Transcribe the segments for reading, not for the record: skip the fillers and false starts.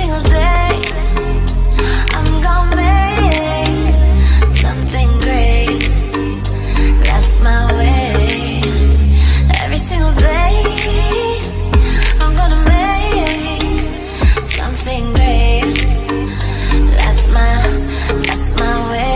single day I'm gonna make something great. That's my way. Every single day I'm gonna make something great. That's my way.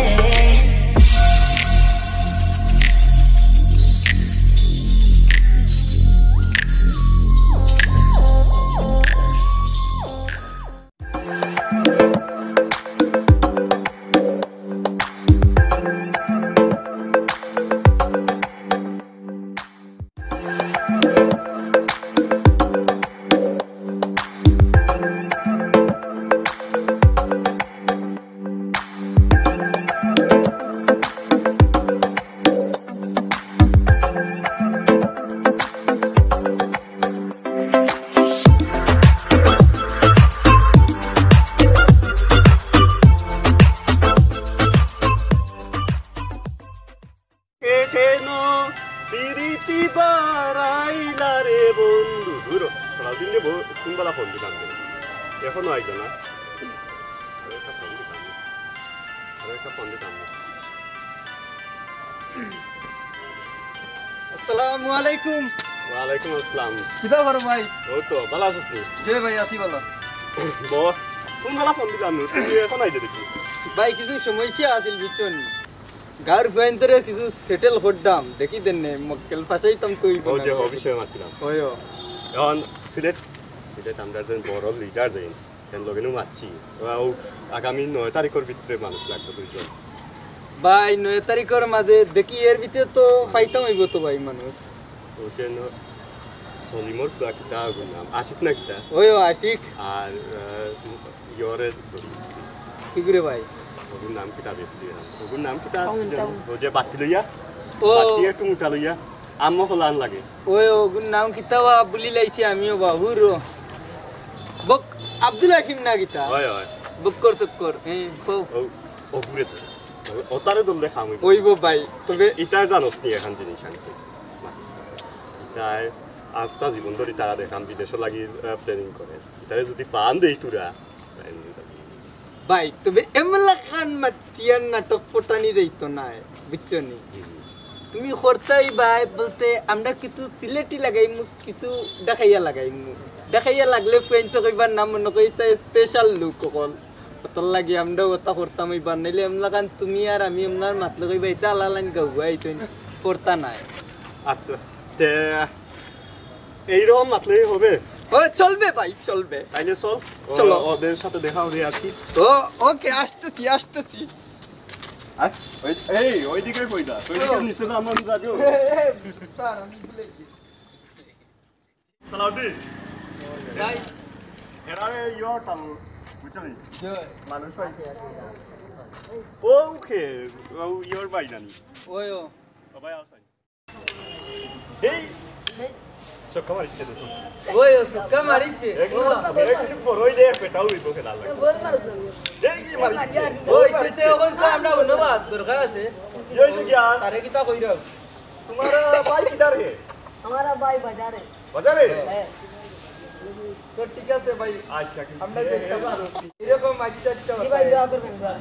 এখনো আইতো না আসসালামু আলাইকুম। ওয়ালাইকুম আসসালাম। কিদা বড় ভাই? ও তো ভালো আছিস নি? কে ভাই আছি ভালো। বল কোন বেলা ফোন দিলাম তুই এখন আইতে দেখি। ভাই কিছু সমস্যা আছিল বুঝছেন, গার ভেতরে কিছু সেটেল করতাম দেখি দেন মক্কেল ফাসাইতাম তুই ও যে অফিসে মারছিলাম ওয়ো এখন সিলেট আমরা যে বড় লিডার যাই কেন লগেনও মারছি ও আগামী 9 তারিখের ভিতরে মানুষ লাগবে দুইজন। ভাই 9 তারিখের মাঝে দেখি এর ভিতরে তো পাইতাম হইব তো ভাই মানুষ। ও যেন সলিমর কিতা নাম আশিক না কিতা ওয়ো আশিক আর ইয়রে কি করে ভাই ওগুর নাম কিতা বেপলি ওগুর নাম কিতা ও যে বাতি লইয়া ও বাতি একটু মুটা লইয়া আম্মা ফলান লাগে ওয়ো ওগুর নাম কিতাবা বলি লাইছি আমিও বাহুর বক আব্দুল হাশিম না কিতা হয় হয় বক্কর চক্কর হ্যাঁ ও ওগুরে ওতারে দলে খামই ওইব ভাই তবে ইটার জানোস নি এখন জিনিস আনতে তাই আস্তা জীবন ধরে তারা দেখাম বিদেশ লাগি প্ল্যানিং করে ইটারে যদি পান দেই তুরা ভাই তবে এমলা খান মাতিয়ান নাটক পটানি দেইতো না বুঝছো নি তুমি করতাই ভাই বলতে আমরা কিছু সিলেটি লাগাইমু কিছু দেখাইয়া লাগলে ফ্রেন্ড তো কইবার নাম মনে কইতা স্পেশাল লুক কল তোর লাগি আমরা ওটা করতাম এইবার নাইলে এমলা খান তুমি আর আমি এমনার মাতলে কইবা এটা আলালাইন গাওয়া এইতো করতা নাই। আচ্ছা তে এইরকম মাতলেই হবে? ও চলবে ভাই চলবে তাইলে চল চলো ওদের সাথে দেখা হয়ে আসি। ও ওকে আসতেছি এই ওইদিকে কইতা ওইদিকে নিচে না আমরা যাবো স্যার আমি ভুলে গেছি সালাউদ্দিন ভাই এরারে ইয়র তাম বুঝলি জয় মানুষ ভাই ওকে ও ইয়র ভাই জানি ওয়ো সবাই আছেন এই সকাল মারিছে তো ওয়ো সকাল মারিছে একটু পরই দে পেটাও হইব খেলা লাগে বল মারছ না এই মারিছে ওই সেতে ওখান কা আমরা ধন্যবাদ দরকার আছে এই যে क्या सारे किता কই রাও तुम्हारा भाई किधर है हमारा भाई बाजार है বাজারে তো ঠিক আছে ভাই আচ্ছা আমরা দেখতে পারো এরকম আচ্ছা আচ্ছা ये भाई दुआ कर बेंगा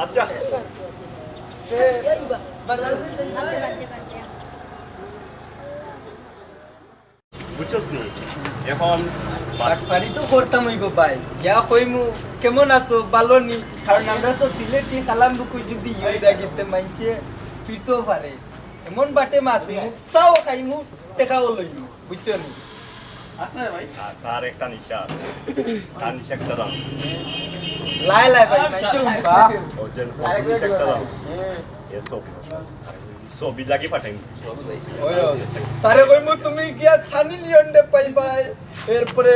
আচ্ছা यही बात বাজার বুঝছস নি এখন বাটপারি তো করতাম হইব ভাই ইয়া কইমু কেমন আছো ভালো নি কারণ আমরা তো সিলেটি সালাম বুকু যদি ইউদা গিতে মাইছে ফিরতো পারে এমন বাটে মাতমু সাও খাইমু টেকাও লইমু বুঝছো নি আসলে ভাই তার একটা নিশা তার নিশা একটা দাও লাই ভাই মাইছে উম্বা ও যেন একটা দাও এসব ছবি লাগি পাঠাই তারে কইমু তুমি গিয়া ছানি লিওন্ডে পাইবাই এরপরে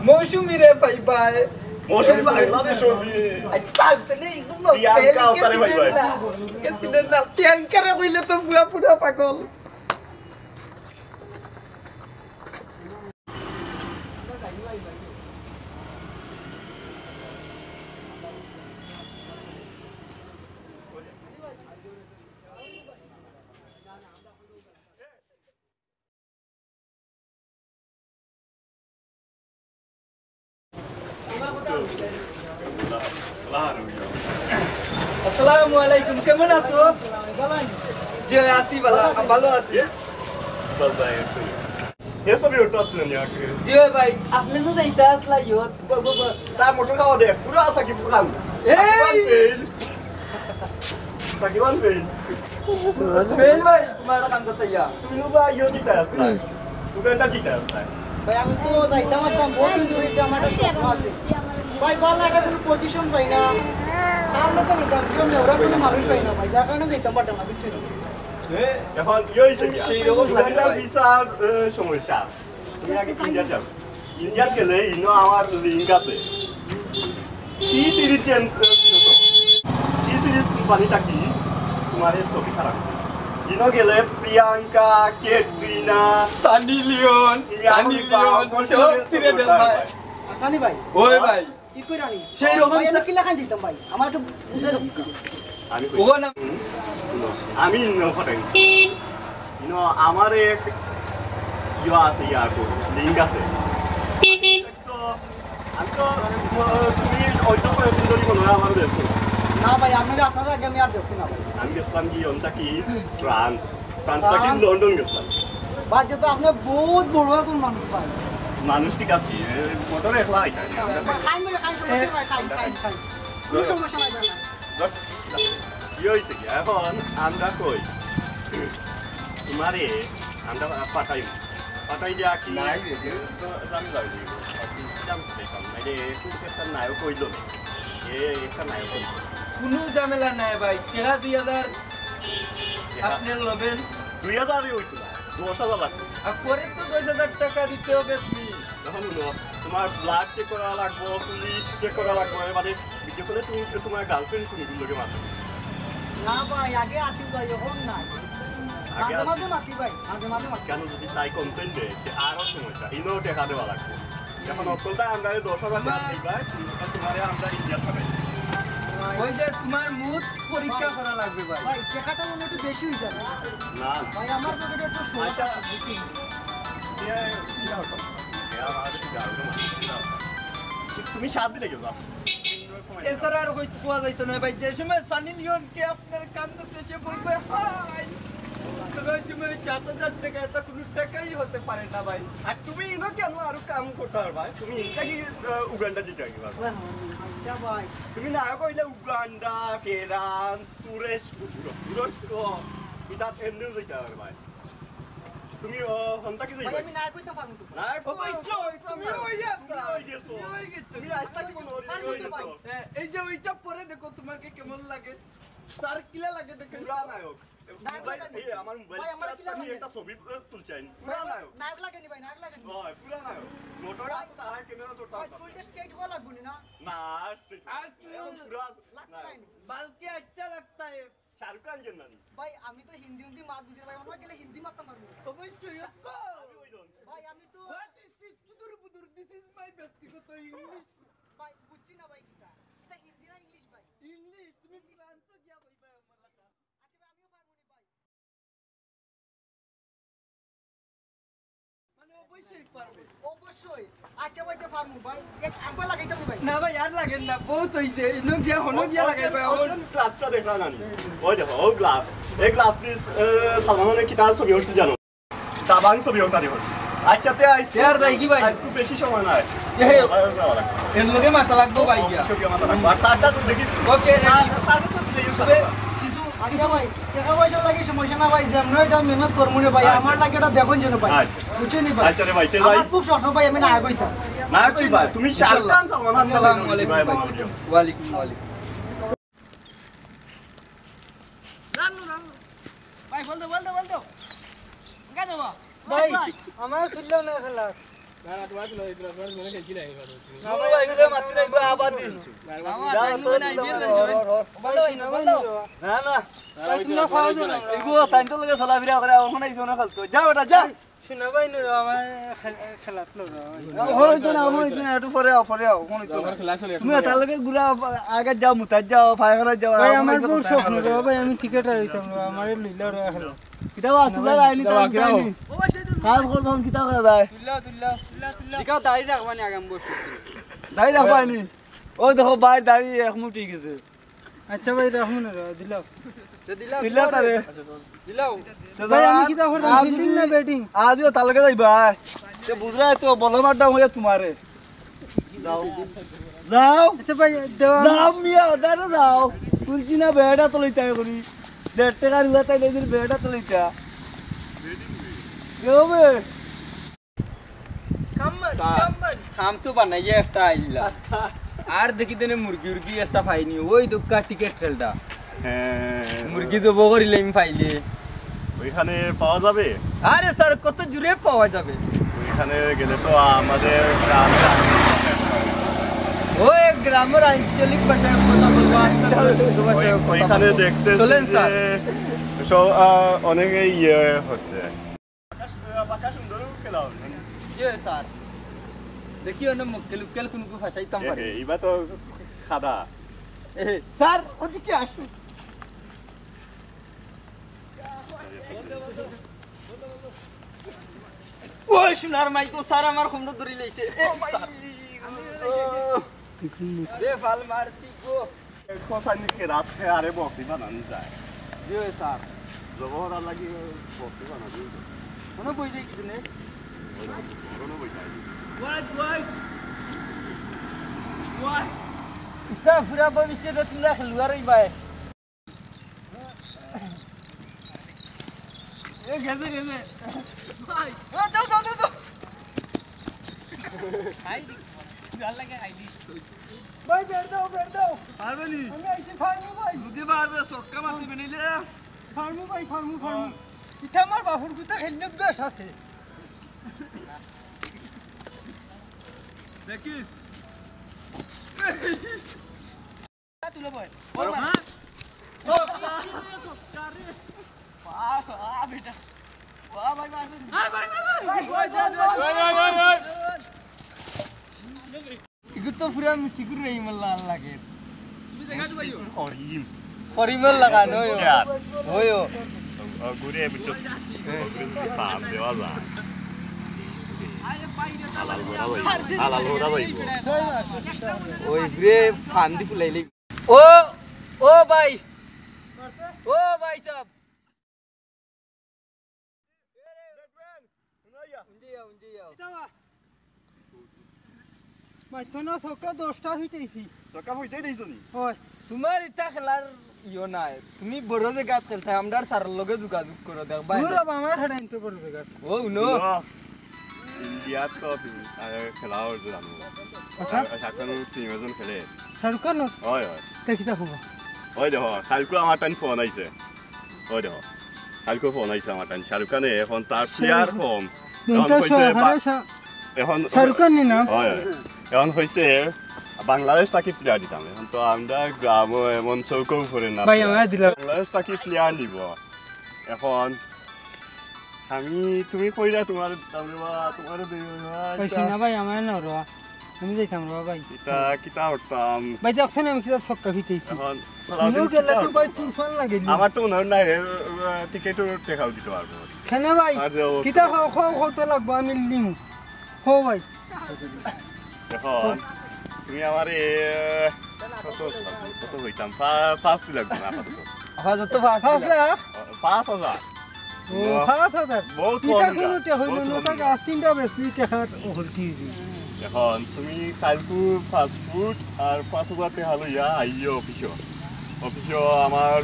মৌসুমী রে পাইবাই মৌসুমী বাংলাদেশ ছবি আচ্ছা তনে ইগুলো প্রিয়াঙ্কা তারে পাইবাই কেছিলেন না প্রিয়াঙ্কা রে কইলে তো পুরা পুরা পাগল আসসালামু আলাইকুম, কেমন আছো? জি আছি, ভালো আছি। हे सभी उठता असलं न्या জি ভাই, আপনি তো যাইতা আসলা ইয়ত। ता मोटर का दे पूरा असा की फुकान এই ताकीवान पेन ফেল ভাই, তোমার কাম করতে ইয়া। তুমি বা ইও দিতে আসছে তুমি এটা দিতে আসছে ভাই আমি তো যাইতাম আসতাম বহুত দিন ধরে জামাটা স্বপ্ন আছে ভাই ভালো একটা কোনো পজিশন পাই না আমরা তো নিতাম কেউ নেওরা কোনো মানুষ পাই না ভাই যার কারণে যেতাম পারতাম না বুঝছেন এখন ইও হইছে কি সেই রকম একটা ভিসার সমস্যা তুমি আগে ইন্ডিয়া যাও ইন্ডিয়া গেলে ইনো আমার লিংক আছে কি সিরিজ চেঞ্জ কি সিরিজ কোম্পানিটা কি তোমার ছবি খারাপ ইনো গেলে প্রিয়াঙ্কা কেটরিনা সানি লিওন সব ফিরে দেন ভাই। সানি ভাই ওই ভাই, কি কই রানি সেই রকম ভাই আমি কি লেখান যেতাম ভাই আমার একটু বুঝতে দাও আমি ও না আমি ইনো ফটাই ইনো আমার এক ইয়া আছে ইয়ার লিংক আছে তো আমি তো তুমি অন্য কোনো সুন্দরী মনে হয় আমার দেশ না ভাই আপনারা আগে আমি আর দেখছি না ভাই আমি গেছিলাম কি অনটা কি ফ্রান্সটা কি লন্ডন গেছিলাম ভাই যে তো আপনি বহুত বড় কোন মানুষ ভাই মানুষ ঠিক আছে মোটর একলা আইতা খাই ভাই খাই সমস্যা ভাই খাই কোনো সমস্যা নাই ভাই কি হয়েছে কি এখন আমরা কই তোমারে আমরা পাঠাই দিয়া কি জানি যাই একটা নায়ক কইল একটা নায়ক কইল কোনো ঝামেলা নাই ভাই। কেরা 2000 আপনি লবেন 2000 হইতো না 10,000 লাগতো আর পরে তো 10,000 টাকা দিতে হবে তুমি। তখন হলো তোমার ব্লাড চেক করা লাগবো পুলিশ চেক করা লাগবো মানে ভিডিও কলে তুমি তোমার গার্লফ্রেন্ড তুমি লোকে মারো না ভাই আগে আসি ভাই এখন না আগে মাঝে মাঝে মাতি ভাই মাঝে মাঝে মাতি কেন যদি তাই কমপ্লেন দেয় আরো সমস্যা ইনো দেখা দেওয়া লাগবে এখন অকলটা আমরা 10,000 টাকা দিবা তোমারে আমরা ইন্ডিয়া পাঠাই ওই যে তোমার মুড পরীক্ষা করা লাগবে ভাই। ভাই টাকাটা মনে একটু বেশি হয়ে যাবে না ভাই আমার পকেটে একটু সমস্যা আছে বুঝছেন তুমি সাত দিলে গেছো এছাড়া আর হয়তো পাওয়া যাইতো না ভাই। যে সময় সানি লিওনকে আপনার কান্দে দেশে বলবে হাই, তো ওই সময় 7,000 টাকা এটা কোনো টাকাই হতে পারে না ভাই। আর তুমি ইনো কেন আরো কাম করতে পারবা তুমি ইনটা কি উগান্ডা জিতে গেবা আচ্ছা ভাই তুমি না কইলে উগান্ডা ফ্রান্স তুরস্ক এটা এমনি যেতে পারবা তুমি হন্তা কি ভাই যাইবা আমি না কইতে পারবো তো না অবশ্যই তুমি ওই আছো। তুমি ওই গেছো। তুমি আজটা কি বলো ওই গেছো হ্যাঁ, এই যে ওইটা পরে দেখো তোমাকে কেমন লাগে, স্যার কিলা লাগে দেখো। পুরা নায়ক মোবাইল এই আমার মোবাইল ভাই, আমার কি আমি লাগে? একটা ছবি তুলছি পুরা নায়ক নায়ক লাগেনি ভাই নায়ক লাগেনি হয় পুরা নায়ক মোটরটা তো তার ক্যামেরা তো ভাই ফুলটা স্ট্রেট হওয়া লাগবে না না আর চুল পুরা লাগতে পারেনি বালকে আচ্ছা লাগতা है। শাহরুখ খান কেন জানি ভাই আমি তো হিন্দি মার বুঝি ভাই অন্য গেলে হিন্দি মারতাম পারবো অবশ্যই আমি ওই জন ভাই আমি তো হোয়াট ইজ দিস চুদুর বুদুর, দিস ইজ মাই ব্যক্তিগত ইংলিশ। ভাই বুঝছি না ভাই কিটা এটা হিন্দি না ইংলিশ ভাই ইংলিশ তুমি ফ্রান্সে গিয়া বইবা আমার লাগা। আচ্ছা ভাই আমিও পারবো না ভাই মানে অবশ্যই পারবে। অবশ্যই আচ্ছা ভাই তো পারবো ভাই এক একবার লাগাইতাম ভাই না ভাই আর লাগেন না, বহুত হইছে। ইনো গিয়া হনো গিয়া লাগাইবা এখন। গ্লাসটা দেখলা না ওই দেখো ও গ্লাস এই গ্লাস দিস সালমান খানের কি তার ছবি হচ্ছে জানো দাবাং ছবি ওটা দেখো আচ্ছা তে আইস ইয়ার দাই কি ভাই? আইসকু বেশি সময় নাই এর লগে মাথা লাগবো ভাই গিয়া। ছবি আমার লাগবে আর তারটা তো দেখিস ওকে তার সাথে তবে কিছু আচ্ছা ভাই টাকা পয়সা লাগে সমস্যা না ভাই যেমন এটা মেহনত করবো না ভাই আমার লাগে এটা দেখুন যেন ভাই আচ্ছা। বুঝছেন ভাই আচ্ছা রে ভাই তে ভাই আমার খুব শর্ট ভাই আমি না কইতাম না তুই ভাই তুমি শাহরুখ খান সালমান খান আসসালামু আলাইকুম। ওয়ালাইকুম ওয়ালাইকুম। ভাই বলতো কেন ভাই আমার খুললো না খেলা আমি টিকেট আইতাম আমার লইলা খেলা কিতাব তুলা আইলি কাজ করতাম কিতাব করা যায় দিকাও দাড়ি রাখবানি আগাম বসে। দাই রাখবানি ও দেখো ভাই দাঁড়িয়ে এক মুঠ ঠিক আছে আচ্ছা ভাই রাখুন দিলাও দিলা তারে দিলাও ভাই আমি কিটা করতাম ফিল্ডিং না ব্যাটিং আজও তালকে যাই ভাই সে বুঝরা তো বলমার দাম হয়ে তোমারে যাও যাও আচ্ছা ভাই দেওয়া যাও মিয়া দাঁড়া যাও তুলছি না বেড়া তো লইতে করি 1.5 টাকা দিলা তাই দিন বেড়া তো লইতা কি হবে খাম তো বানাইয়ে একটা আইলা আর দেখি দেনে মুরগি উরগি একটা পাইনি ওই দোকা টিকেট খেলটা হ্যাঁ মুরগি জব করিলে আমি পাইলে ওইখানে পাওয়া যাবে আরে স্যার কত জুড়ে পাওয়া যাবে ওইখানে গেলে তো আমাদের গ্রাম ওই গ্রামের আঞ্চলিক ভাষায় কথা বলবো ওইখানে দেখতে চলেন স্যার সব অনেকে ইয়ে হচ্ছে বাঁকা সুন্দর খেলা হচ্ছে জি স্যার দেখি অন্য মুক্কেল উক্কেল কোন কোন ভাষাইতাম পারে এইবার তো খাদা স্যার ওদিকে আসুন ওই সোনার মাই তো স্যার আমার খন্ড ধরে লইছে দে ফাল মারছি গো কোথায় রাতে আরে বকরি বানানো যায় জি স্যার জবহরা লাগি বকরি বানানো মনে বই দেই কিছু নেই কোনো বই নাই ইটা পুরা ভবিষ্যতে তোমরা খেলুয়ারই বাই এ গেছে ভাই দাও দাও দাও ভাই বের দাও পারবে নি আমি আইছি ফার্মু ভাই যদি পারবে সক্কা মারতে বেনিলে ফার্মু ভাই ফার্মু এটা আমার বাপুর কুতা খেললে বেশ আছে দেখিস তুলে ভাই ইগু তো পুরা মিশিকুর রই মাল্লা লাগে হরিম পরিমল লাগানো হয়ো ঘুরে বুঝছস ঘুরে পাম দেওয়া যায় হালাল হরা যাইব ওই ঘুরে ফান্দি ফুলাইলে ও ভাই সাহেব ভাই তো না সকা 10টা হইতেছি সকা হইতে দিছনি হয় তোমার ইটা খেলার ইও নাই তুমি বড় জায়গা খেলতে আমরা স্যার লগে যোগাযোগ করো দেখ ভাই পুরো আমার হাড়াইন তো বড় জায়গা ও নো ইন্ডিয়াত তো খেলা হচ্ছে জানো এখন টিম খেলে শাহরুখ খান হয় হয় দেখি দেখো ওই দেখো কালকে আমার টাইম ফোন আইছে ওই দেখো কালকে ফোন আইছে আমার টাইম শাহরুখ খানে এখন তার প্লেয়ার কম এখন শাহরুখ খান নি না হয় এখন হয়েছে বাংলাদেশ তাকে প্লেয়ার দিতাম এখন তো আমরা গ্রাম এমন চৌকো উপরে না ভাই আমার দিলা বাংলাদেশ তাকে প্লেয়ার নিব এখন আমি তুমি কইরা তোমার তোমার পয়সা না ভাই আমার না র আমি যাইতাম র ভাই কিতা কিতা করতাম ভাই দেখছেন আমি কিটা সক্কা ফিটাইছি এখন নো গেলে তো ভাই তুফান লাগে আমার তো মনে হয় নাই টিকেটও দেখাও দিতে পারবো খানা ভাই আর যে অবস্থা। কিটা খাও তো লাগবো আমি লিম হো ভাই এখন তুমি আমার কত হইতাম পাঁচ লাগবে না আপাতত আপাতত ফাস্ট 5,000 5,000 ও 5,000 বহুত কিটা কম কোনো যা, টা হইল বহুত না কম তা যা। গাছ তিনটা বেশি টাকা হলতি এখন তুমি কালকু ফাস্ট ফুড আর 5,000 টাকা লইয়া আইও অফিসও আমার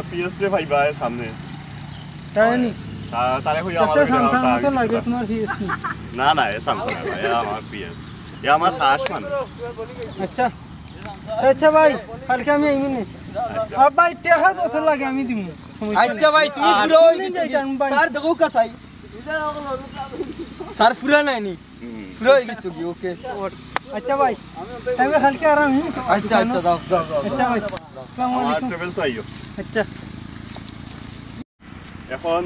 পিএসএ ভাইবা সামনে তাই নি তারে হইয়া আমার একটা সামসাং মতো লাগে তোমার ফিস নি না না এ সামসাং না এ আমার পিএস এ আমার খাস মানে আচ্ছা আচ্ছা ভাই কালকে আমি আইমু নে আর ভাই টাকা কত লাগে আমি দিমু আচ্ছা ভাই তুমি পুরো দিন যাইতাম ভাই স্যার দেখো কাছাই স্যার পুরা নাই নি হুম। পুরো কিছু কি ওকে আচ্ছা ভাই তবে কালকে আরাম হি আচ্ছা আচ্ছা দাও আচ্ছা ভাই আসসালামু আমার আলাইকুম ট্রাভেলস আইও আচ্ছা এখন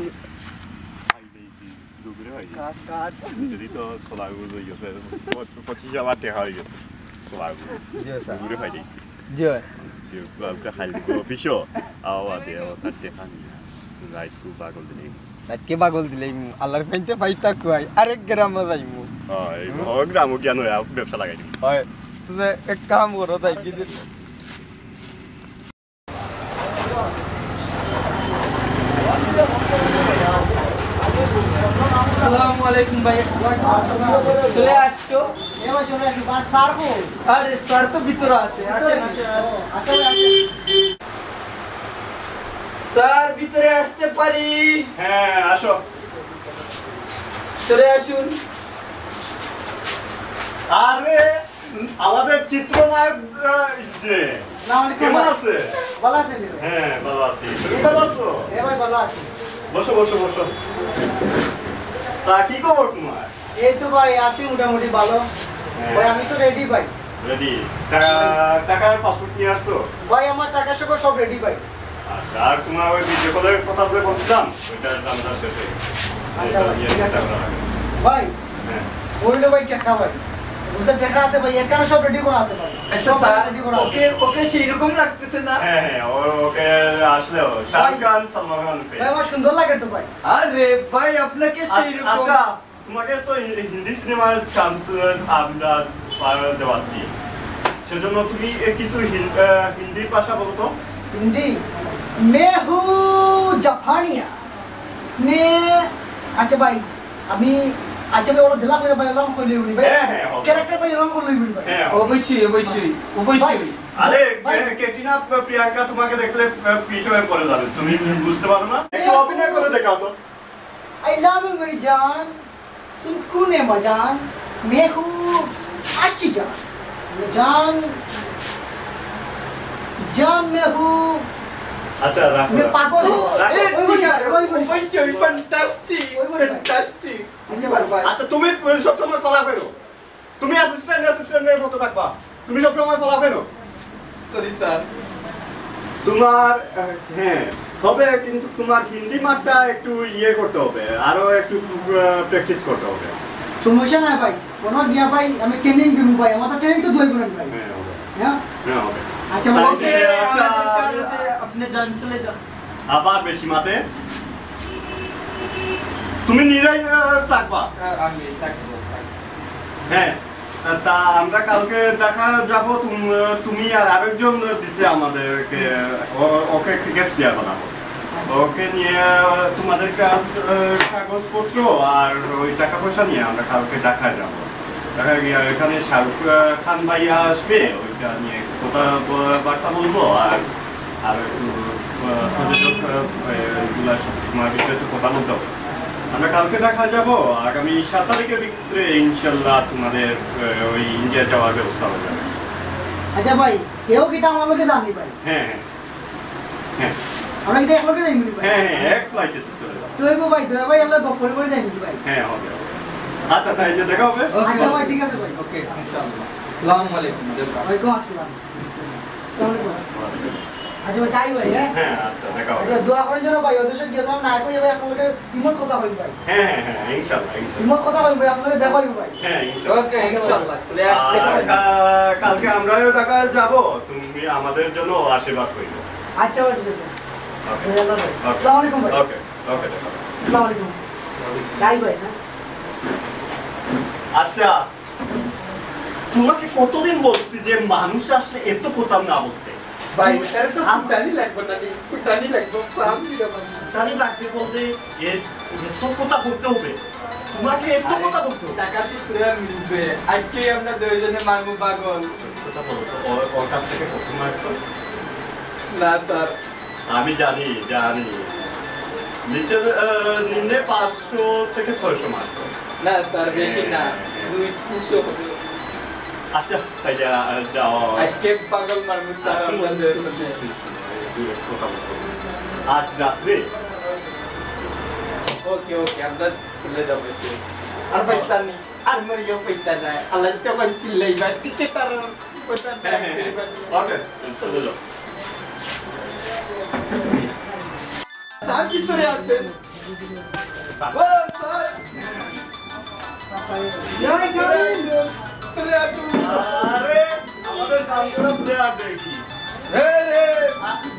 দুপুরে হয় যদি তো খোলাগুলো হয়ে গেছে 25,000 টাকা হয়ে গেছে খোলাগুলো জি স্যার দুপুরে হয় দিয়েছি জি 그 할고 비쇼 아와 돼요 তাতে খানি রাইট টু পাগল দিই তাকে পাগল দিলেই আল্লাহর পাইতে পাইতা কই আরেক গ্রামে যাইমু হয় ও গ্রাম জ্ঞান হয় ব্যবসা লাগাই দিই হয় লাগতেছে এক কাম করো তাই কি আসসালামু আলাইকুম ভাই চলে আসছো এবার চলে আসি বা স্যার কো আরে স্যার তো ভিতরে আছে আসেন আসেন আচ্ছা আসেন স্যার ভিতরে আসতে পারি হ্যাঁ আসো চলে আসুন আরে আমাদের চিত্রনায়ক যে আসসালামু আলাইকুম কেমন আছে ভালো আছেন হ্যাঁ ভালো আছি তুমি ভালো আছো এ ভাই ভালো আছি বসো বসো বসো তা কি খবর তোমার এই তো ভাই আছি মোটামুটি ভালো ভাই আমি তো রেডি ভাই রেডি টাকার পাসপোর্ট নিয়ে আসছো ভাই আমার টাকা সব রেডি ভাই আচ্ছা আর তোমার ওই ভিডিও কলের কথা যে বলছিলাম ওইটার দামটা শেষ হয়ে গেছে। আচ্ছা ভাই, ইয়ে ঠিক আছে। করা লাগে। ভাই হ্যাঁ বললো ভাই টাকা ভাই ওদের টাকা আছে ভাই এখানে সব রেডি করা আছে ভাই আচ্ছা সব স্যার রেডি করা আছে ওকে ওকে সেই রকম লাগতেছে না হ্যাঁ হ্যাঁ ওকে আসলেও শাহরুখ খান সালমান খান ভাই আমার সুন্দর লাগে তো ভাই আরে ভাই আপনাকে সেই রকম আচ্ছা তোমাকে তো হিন্দি সিনেমার চান্স আমরা দেওয়াচ্ছি সেজন্য তুমি কিছু হিন্দি ভাষা বলো তো हिंदी मैं हूँ जापानिया मैं अच्छा भाई अभी अच्छा भाई ওরা জেলা করে ভাই এলাম কইলে উনি ভাই হ্যাঁ, হ্যাঁ, হবে। ক্যারেক্টার ভাই এলাম করলে উনি ভাই হ্যাঁ অবশ্যই অবশ্যই অবশ্যই আরে ভাই। ক্যাটরিনা প্রিয়াঙ্কা তোমাকে দেখলে ফিট হয়ে পড়ে যাবে তুমি বুঝতে পারো না একটু অভিনয় করে দেখাও তো आई लव यू मेरी जान तुम कौन है मजान मैं हूँ आशी जान जान जान मैं हूँ আচ্ছা রাখো मैं पागल हूँ রাখো। অবশ্যই ফ্যান্টাস্টিক ফ্যান্টাস্টিক अच्छा भाई আচ্ছা তুমি সবসময় ফলা করো তুমি অ্যাসিস্ট্যান্টের মতো থাকবা তুমি সবসময় ফলা করো সরি স্যার তোমার হ্যাঁ হবে কিন্তু তোমার হিন্দি মাঠটা একটু ইয়ে করতে হবে আরো একটু প্র্যাকটিস করতে হবে সমস্যা নাই ভাই কোনো গিয়া ভাই আমি ট্রেনিং দিব ভাই আমার তো ট্রেনিং তো দইব না ভাই হ্যাঁ হবে হ্যাঁ হ্যাঁ হবে আচ্ছা ভাই ওকে আচ্ছা, আমাদের কাজ আছে আপনি যান চলে যান আবার বেশি মাতে তুমি নিজেই থাকবা আমি থাকবো হ্যাঁ তা আমরা কালকে দেখা যাব তুমি আর আরেকজন দিছে আমাদেরকে ওকে ক্রিকেট প্লেয়ার বানাবো ওকে নিয়ে তোমাদের কাজ কাগজপত্র আর ওই টাকা পয়সা নিয়ে আমরা কালকে ঢাকায় যাবো ঢাকায় গিয়ে এখানে শাহরুখ খান ভাইয়া আসবে ওইটা নিয়ে কথা বার্তা বলবো আর আর একটু প্রযোজক এগুলা তোমার বিষয়ে একটু কথা বলতে হবে আমরা কালকে দেখা যাব আগামী 7 তারিখের ভিতরে ইনশাল্লাহ তোমাদের ওই ইন্ডিয়া যাওয়ার ব্যবস্থা হবে আচ্ছা ভাই কেউ কি আমার লোকে জানি ভাই হ্যাঁ হ্যাঁ হ্যাঁ আমরা কি এক লোকে যাইনি ভাই হ্যাঁ হ্যাঁ এক ফ্লাইটে চলে যাবো দইব ভাই দইব ভাই আমরা গফর করে যাইনি ভাই হ্যাঁ হবে হবে। আচ্ছা তাইলে দেখা হবে আচ্ছা ভাই ঠিক আছে ভাই ওকে ইনশাআল্লাহ আসসালামু আলাইকুম ওয়ালাইকুম আসসালাম আসসালামু আলাইকুম আচ্ছা ভাই তাই ভাই হ্যাঁ হ্যাঁ আচ্ছা দেখা হবে আচ্ছা দোয়া করার জন্য ভাই ওদের সাথে গেলাম না কই ভাই আপনাদের ইমত কথা হই ভাই হ্যাঁ হ্যাঁ হ্যাঁ ইনশাল্লাহ ইনশাল্লাহ ইমত কথা হই ভাই আপনাদের দেখা হই ভাই হ্যাঁ ইনশাল্লাহ ওকে ইনশাআল্লাহ চলে আসতে আর পারেন কালকে আমরাও ঢাকা যাব তুমি আমাদের জন্য আশীর্বাদ করিও আচ্ছা ভাই ঠিক আছে ওকে ভাই আল্লাহ ভাই আসসালামু আলাইকুম ভাই ওকে ওকে দেখা হবে। আসসালামু আলাইকুম তাই ভাই হ্যাঁ আচ্ছা তোমাকে কতদিন বলছি যে মানুষ আসলে এত কথা না বলতে ভাই এর তো ফুটানি লাগবে না ফুটানি লাগবে ফার্ম দিতে টানি লাগবে বলতে এত কথা বলতে হবে তোমাকে এত কথা বলতে হবে টাকা তো তোরা মিলবে আজকে আমরা দুইজনে মারবো পাগল কথা বলো তো ওর কাছ থেকে কত মারছো না স্যার আমি জানি জানি নিচে নিম্নে 500 থেকে 600 মারছো না স্যার বেশি না 200 হবে আচ্ছা তাই যাও আজকে পাগল মারবো স্যার আমাদের সাথে কথা বলতে হবে। আজ রাত্রে ওকে ওকে আমরা চলে যাবো আর পাইতানি আর মরিও পাইতানা আল্লাহ তো কোন চিল্লাইবা টিকেট আর ওটা হ্যাঁ হ্যাঁ ওকে চলে যাও স্যার ভিতরে আছেন ও স্যার জয় জয় চলে আসুন আরে আমাদের গানগুলো প্লেয়ার দেখি রে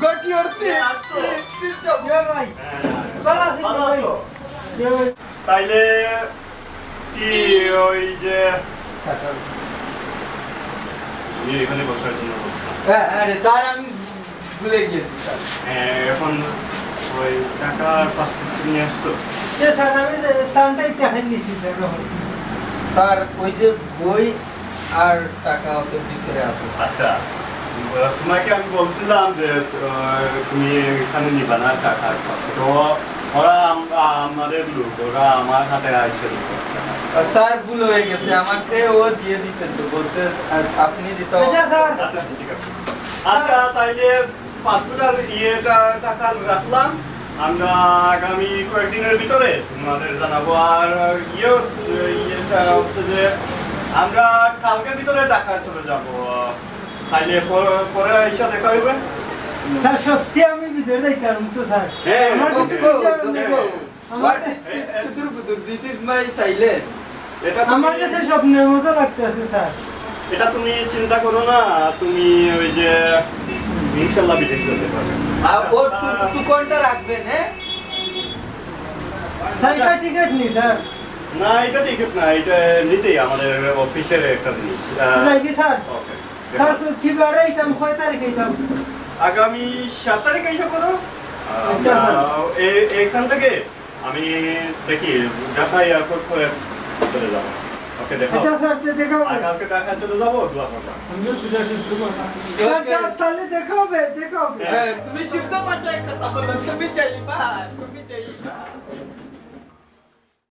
গট ইওর আসতো। জয় ভাই ভালো আছেন ভালো ভাই আছো? জয় ভাই তাইলে কি ওই যে তুমি এখানে বসার জন্য বলছো। আরে স্যার আমি ভুলে গিয়েছি স্যার। এখন ওই টাকা পাসপোর্ট নিয়ে আসছো? স্যার আমি টানটাই টাকা নিচ্ছি স্যার। স্যার ওই যে বই আর টাকা ওদের ভিতরে আছে। আচ্ছা, তোমাকে আমি বলছিলাম যে তুমি এখানে নিবা না টাকা, তো ওরা আমাদের লোক, ওরা আমার হাতে আইসে। স্যার ভুল হয়ে গেছে, আমাকে ও দিয়ে দিছেন তো বলছে আপনি দিতে হবে। আচ্ছা ঠিক আছে। আচ্ছা তাইলে পাসপোর্ট আর ইয়েটা টাকা রাখলাম, আমরা আগামী কয়েকদিনের ভিতরে তোমাদের জানাবো। আর ইয়েটা হচ্ছে যে আমরা কালকের ভিতরে ঢাকা চলে যাব, তাইলে পরে এসে দেখা হইবে। স্যার সত্যি আমি ভিতরে যাইতাম তো স্যার। হ্যাঁ, আমার okay, What is চুতুর পুতুর? This is my silence. আমার কাছে স্বপ্নের মতো লাগতেছে স্যার। এটা তুমি চিন্তা করো না, তুমি ওই যে ইনশাআল্লাহ বিদেশ যেতে পারবে। আর ও টুকনটা রাখবেন, হ্যাঁ? স্যার এটা টিকিট নি স্যার। না এটা টিকিট না, এটা নিতেই আমাদের অফিসের একটা জিনিস। যাই কি স্যার? ওকে। স্যার কি বারে আইতাম, কয় তারিখে আইতাম? আগামী 7 তারিখে এসে করো। আচ্ছা, স্যার। এখান থেকে আমি দেখি ঢাকা এয়ারপোর্ট করে চলে যাবো। ওকে দেখো। আচ্ছা স্যার দেখা আর হবে। কালকে ঢাকা চলে যাবো, দোয়া করবা। স্যার তাহলে দেখা হবে, দেখা হবে। তুমি শুদ্ধ ভাষায় কথা বলো, তুমি যাইবা, তুমি যাইবা।